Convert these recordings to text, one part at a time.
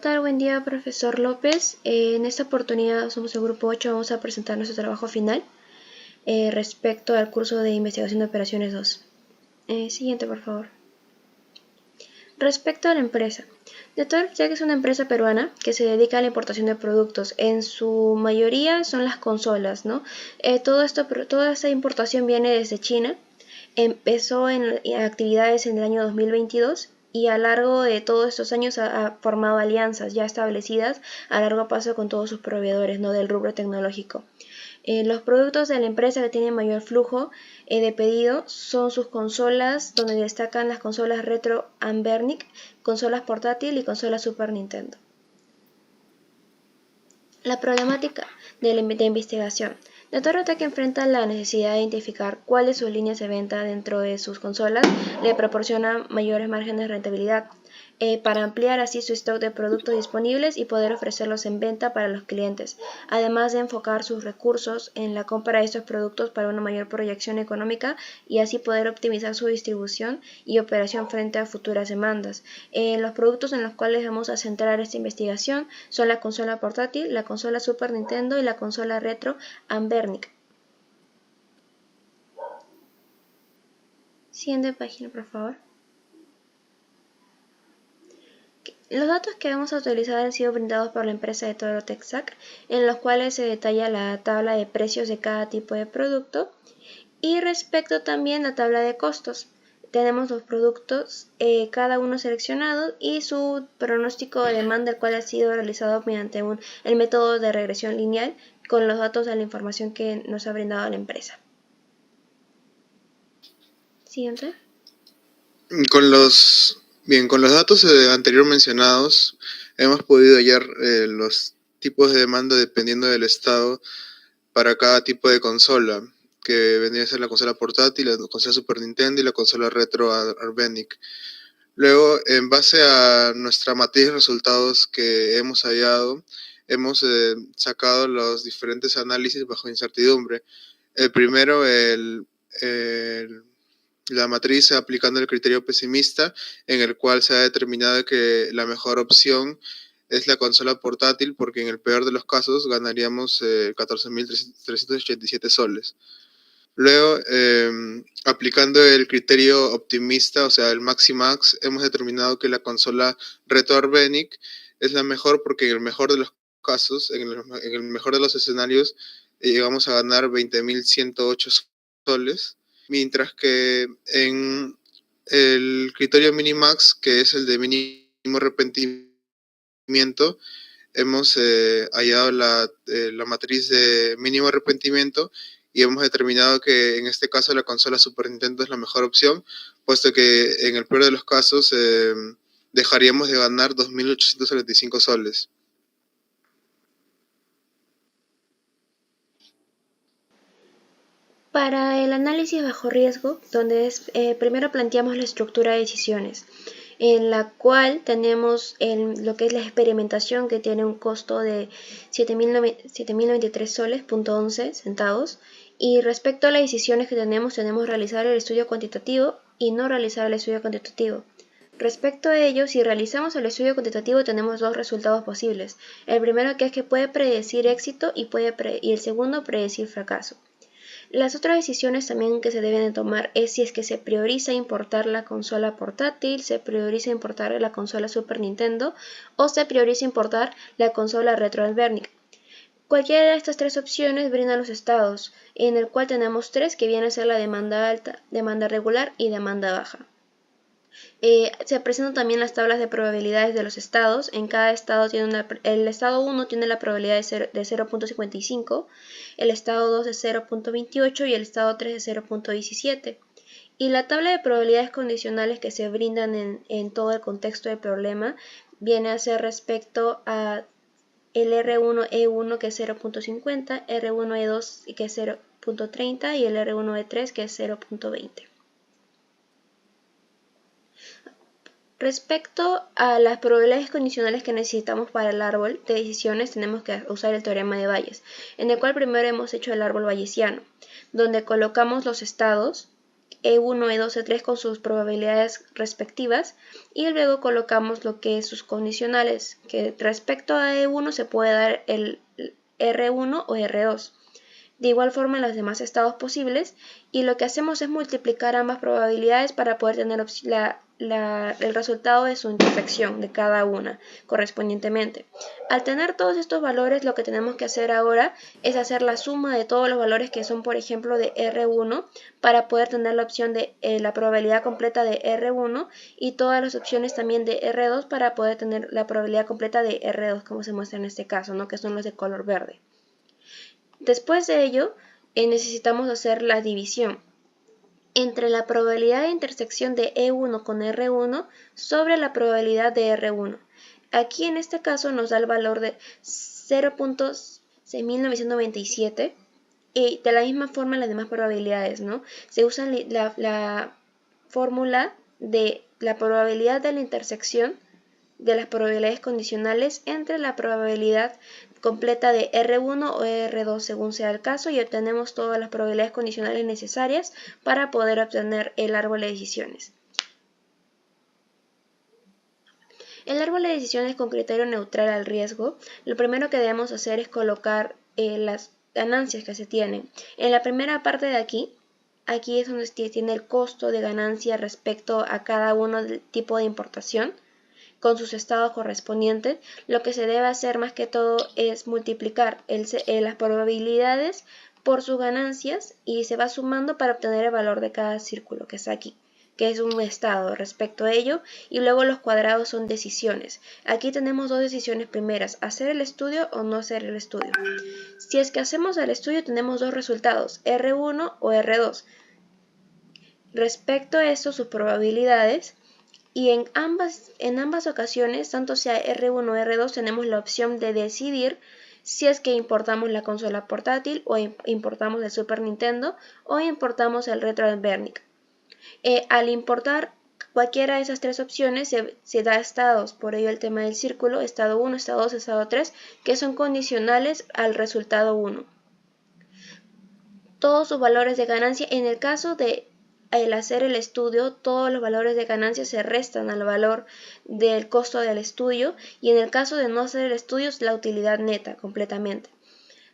¿Qué tal? Buen día, profesor López. En esta oportunidad somos el grupo 8, vamos a presentar nuestro trabajo final respecto al curso de investigación de operaciones 2. Siguiente, por favor. Respecto a la empresa. Netortec es una empresa peruana que se dedica a la importación de productos. En su mayoría son las consolas, ¿no? Toda esta importación viene desde China. Empezó en actividades en el año 2022 y a lo largo de todos estos años ha formado alianzas ya establecidas a largo plazo con todos sus proveedores, ¿no?, del rubro tecnológico. Los productos de la empresa que tienen mayor flujo de pedido son sus consolas, donde destacan las consolas Retro Anbernic, consolas portátil y consolas Super Nintendo. La problemática de investigación. Netortec enfrenta la necesidad de identificar cuáles sus líneas de venta dentro de sus consolas le proporcionan mayores márgenes de rentabilidad, para ampliar así su stock de productos disponibles y poder ofrecerlos en venta para los clientes, además de enfocar sus recursos en la compra de estos productos para una mayor proyección económica y así poder optimizar su distribución y operación frente a futuras demandas. Los productos en los cuales vamos a centrar esta investigación son la consola portátil, la consola Super Nintendo y la consola Retro Anbernic. Siguiente página, por favor. Los datos que vamos a utilizar han sido brindados por la empresa de Toro Texac, en los cuales se detalla la tabla de precios de cada tipo de producto y respecto también a la tabla de costos. Tenemos los productos, cada uno seleccionado y su pronóstico de demanda, el cual ha sido realizado mediante el método de regresión lineal con los datos de la información que nos ha brindado la empresa. Siguiente. Con los datos anterior mencionados, hemos podido hallar los tipos de demanda dependiendo del estado para cada tipo de consola, que vendría a ser la consola portátil, la consola Super Nintendo y la consola Retro Anbernic. Luego, en base a nuestra matriz de resultados que hemos hallado, hemos sacado los diferentes análisis bajo incertidumbre. El primero, la matriz aplicando el criterio pesimista, en el cual se ha determinado que la mejor opción es la consola portátil, porque en el peor de los casos ganaríamos 14.387 soles. Luego, aplicando el criterio optimista, o sea, el Maximax, hemos determinado que la consola Retro Anbernic es la mejor porque en el mejor de los casos, en el mejor de los escenarios, llegamos a ganar 20.108 soles, mientras que en el criterio Minimax, que es el de mínimo arrepentimiento, hemos hallado la matriz de mínimo arrepentimiento y hemos determinado que en este caso la consola Super Nintendo es la mejor opción, puesto que en el peor de los casos dejaríamos de ganar 2.875 soles. Para el análisis bajo riesgo, donde primero planteamos la estructura de decisiones, en la cual tenemos lo que es la experimentación, que tiene un costo de 7.093 soles, .11 centavos, y respecto a las decisiones que tenemos realizar el estudio cuantitativo y no realizar el estudio cuantitativo. Respecto a ello, si realizamos el estudio cuantitativo tenemos dos resultados posibles. El primero, que es que puede predecir éxito, y el segundo, predecir fracaso. Las otras decisiones también que se deben de tomar es si es que se prioriza importar la consola portátil, se prioriza importar la consola Super Nintendo o se prioriza importar la consola Retro Anbernic. Cualquiera de estas tres opciones brinda los estados, en el cual tenemos tres, que viene a ser la demanda alta, demanda regular y demanda baja. Se presentan también las tablas de probabilidades de los estados. En cada estado el estado 1 tiene la probabilidad de 0.55, el estado 2 de 0.28 y el estado 3 de 0.17. Y la tabla de probabilidades condicionales que se brindan en todo el contexto del problema viene a ser respecto a el R1E1, que es 0.50, R1E2, que es 0.30 y el R1E3, que es 0.20. Respecto a las probabilidades condicionales que necesitamos para el árbol de decisiones, tenemos que usar el teorema de Bayes, en el cual primero hemos hecho el árbol bayesiano, donde colocamos los estados E1, E2, E3 con sus probabilidades respectivas y luego colocamos lo que es sus condicionales, que respecto a E1 se puede dar el R1 o R2. De igual forma en los demás estados posibles, y lo que hacemos es multiplicar ambas probabilidades para poder tener el resultado de su intersección de cada una correspondientemente. Al tener todos estos valores, lo que tenemos que hacer ahora es hacer la suma de todos los valores que son, por ejemplo, de R1 para poder tener la opción de la probabilidad completa de R1 y todas las opciones también de R2 para poder tener la probabilidad completa de R2, como se muestra en este caso, ¿no? Que son los de color verde. Después de ello, necesitamos hacer la división entre la probabilidad de intersección de E1 con R1 sobre la probabilidad de R1. Aquí en este caso nos da el valor de 0.6997 y de la misma forma las demás probabilidades, ¿no? Se usa la fórmula de la probabilidad de la intersección de las probabilidades condicionales entre la probabilidad completa de R1 o R2 según sea el caso, y obtenemos todas las probabilidades condicionales necesarias para poder obtener el árbol de decisiones. El árbol de decisiones con criterio neutral al riesgo, lo primero que debemos hacer es colocar las ganancias que se tienen. En la primera parte de aquí es donde tiene el costo de ganancia respecto a cada uno del tipo de importación con sus estados correspondientes. Lo que se debe hacer más que todo es multiplicar las probabilidades por sus ganancias y se va sumando para obtener el valor de cada círculo que está aquí, que es un estado respecto a ello, y luego los cuadrados son decisiones. Aquí tenemos dos decisiones primeras, hacer el estudio o no hacer el estudio. Si es que hacemos el estudio tenemos dos resultados, R1 o R2. Respecto a esto, sus probabilidades, y en ambas ocasiones, tanto sea R1 o R2, tenemos la opción de decidir si es que importamos la consola portátil o importamos el Super Nintendo o importamos el Retro Envernic. Al importar cualquiera de esas tres opciones se da estados, por ello el tema del círculo, estado 1, estado 2, estado 3, que son condicionales al resultado 1. Todos sus valores de ganancia, en el caso de al hacer el estudio, todos los valores de ganancia se restan al valor del costo del estudio, y en el caso de no hacer el estudio es la utilidad neta completamente.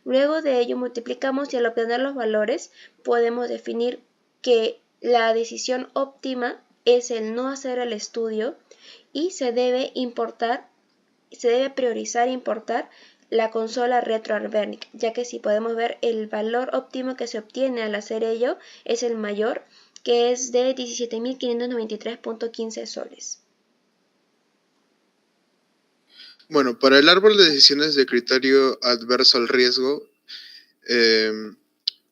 Luego de ello multiplicamos y al obtener los valores podemos definir que la decisión óptima es el no hacer el estudio y se debe priorizar importar la consola Retro Envernic, ya que si podemos ver el valor óptimo que se obtiene al hacer ello es el mayor, que es de 17.593.15 soles. Bueno, para el árbol de decisiones de criterio adverso al riesgo,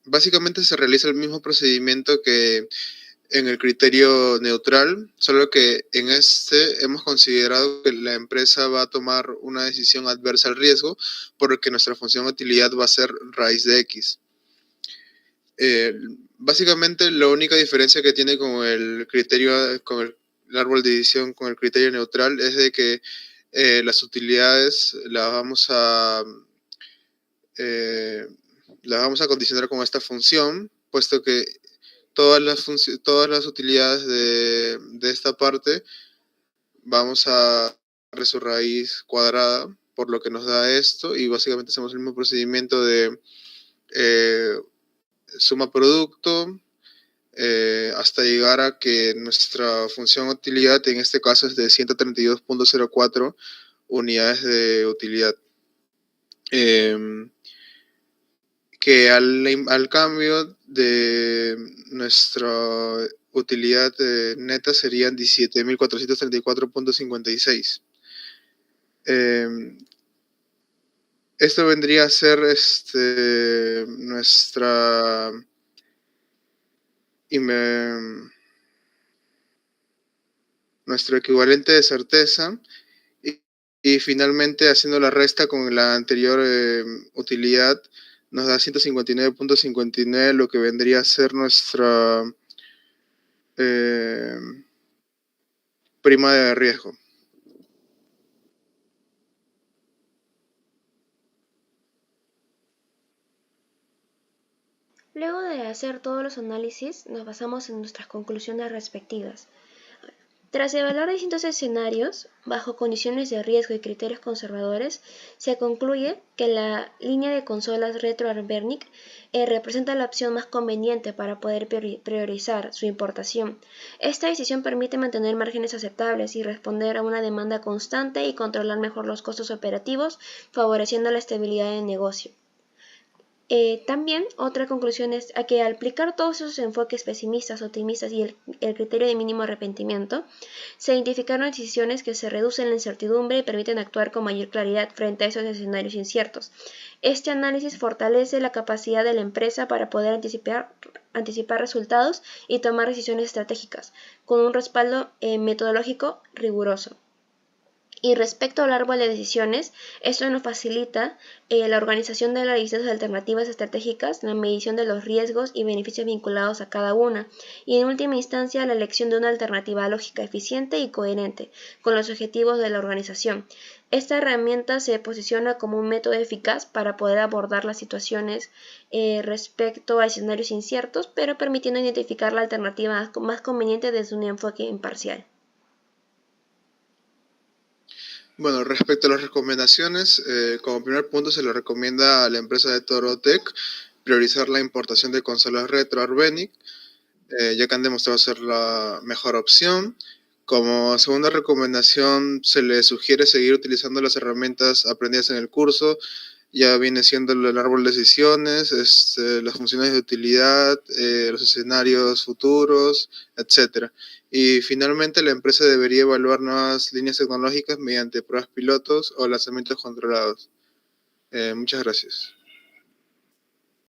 básicamente se realiza el mismo procedimiento que en el criterio neutral, solo que en este hemos considerado que la empresa va a tomar una decisión adversa al riesgo porque nuestra función de utilidad va a ser raíz de X. Básicamente la única diferencia que tiene con el criterio, con el árbol de decisión con el criterio neutral es de que las utilidades las vamos a condicionar con esta función, puesto que todas las utilidades de esta parte vamos a darle su raíz cuadrada, por lo que nos da esto, y básicamente hacemos el mismo procedimiento de suma producto hasta llegar a que nuestra función utilidad en este caso es de 132.04 unidades de utilidad. Que al cambio de nuestra utilidad neta serían 17.434.56. Esto vendría a ser nuestro equivalente de certeza, y finalmente haciendo la resta con la anterior utilidad nos da 159.59, lo que vendría a ser nuestra prima de riesgo. Luego de hacer todos los análisis, nos basamos en nuestras conclusiones respectivas. Tras evaluar distintos escenarios, bajo condiciones de riesgo y criterios conservadores, se concluye que la línea de consolas Retro Arbernic representa la opción más conveniente para poder priorizar su importación. Esta decisión permite mantener márgenes aceptables y responder a una demanda constante y controlar mejor los costos operativos, favoreciendo la estabilidad del negocio. También otra conclusión es a que al aplicar todos esos enfoques pesimistas, optimistas y el criterio de mínimo arrepentimiento, se identificaron decisiones que se reducen la incertidumbre y permiten actuar con mayor claridad frente a esos escenarios inciertos. Este análisis fortalece la capacidad de la empresa para poder anticipar resultados y tomar decisiones estratégicas, con un respaldo metodológico riguroso. Y respecto al árbol de decisiones, esto nos facilita la organización de las distintas alternativas estratégicas, la medición de los riesgos y beneficios vinculados a cada una, y en última instancia la elección de una alternativa lógica, eficiente y coherente con los objetivos de la organización. Esta herramienta se posiciona como un método eficaz para poder abordar las situaciones respecto a escenarios inciertos, pero permitiendo identificar la alternativa más conveniente desde un enfoque imparcial. Bueno, respecto a las recomendaciones, como primer punto se le recomienda a la empresa de Torotec priorizar la importación de consolas retro Arvenic, ya que han demostrado ser la mejor opción. Como segunda recomendación, se le sugiere seguir utilizando las herramientas aprendidas en el curso. Ya viene siendo el árbol de decisiones, las funciones de utilidad, los escenarios futuros, etcétera. Y finalmente, la empresa debería evaluar nuevas líneas tecnológicas mediante pruebas pilotos o lanzamientos controlados. Muchas gracias.